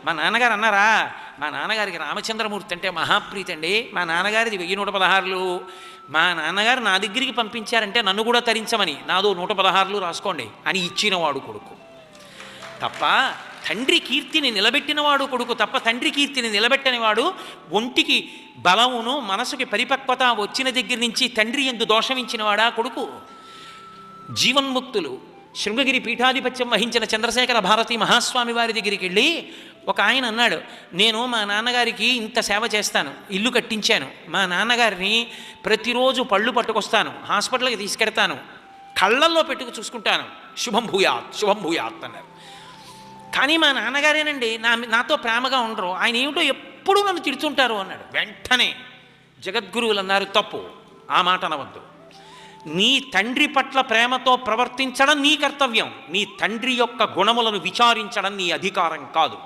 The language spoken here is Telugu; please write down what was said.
మా నాన్నగారు అన్నారా, మా నాన్నగారికి రామచంద్రమూర్తి అంటే మహాప్రీతి అండి, మా నాన్నగారిది 1116. మా నాన్నగారు నా దగ్గరికి పంపించారంటే నన్ను కూడా తరించమని, నాదో 116 రాసుకోండి అని ఇచ్చినవాడు కొడుకు తప్ప, తండ్రి కీర్తిని నిలబెట్టినవాడు కొడుకు తప్ప, తండ్రి కీర్తిని నిలబెట్టనివాడు. ఒంటికి బలమును మనసుకి పరిపక్వత వచ్చిన దగ్గర నుంచి తండ్రి యందు దోషమించినవాడా కొడుకు. జీవన్ముక్తులు శృంగగిరి పీఠాధిపత్యం వహించిన చంద్రశేఖర భారతి మహాస్వామి వారి దగ్గరికి వెళ్ళి ఒక ఆయన అన్నాడు, నేను మా నాన్నగారికి ఇంత సేవ చేస్తాను, ఇల్లు కట్టించాను, మా నాన్నగారిని ప్రతిరోజు పళ్ళు పట్టుకొస్తాను, హాస్పిటల్కి తీసుకెడతాను, కళ్ళల్లో పెట్టుకు చూసుకుంటాను, శుభం భూయాత్ శుభం భూయాత్ అన్నారు. కానీ మా నాన్నగారేనండి నాతో ప్రేమగా ఉండరు, ఆయన ఏమిటో ఎప్పుడూ నన్ను తిడుతుంటారు అన్నాడు. వెంటనే జగద్గురువులు అన్నారు, తప్పు, ఆ మాట అనవద్దు. నీ తండ్రి పట్ల ప్రేమతో ప్రవర్తించడం నీ కర్తవ్యం, నీ తండ్రి యొక్క గుణములను విచారించడం నీ అధికారం కాదు.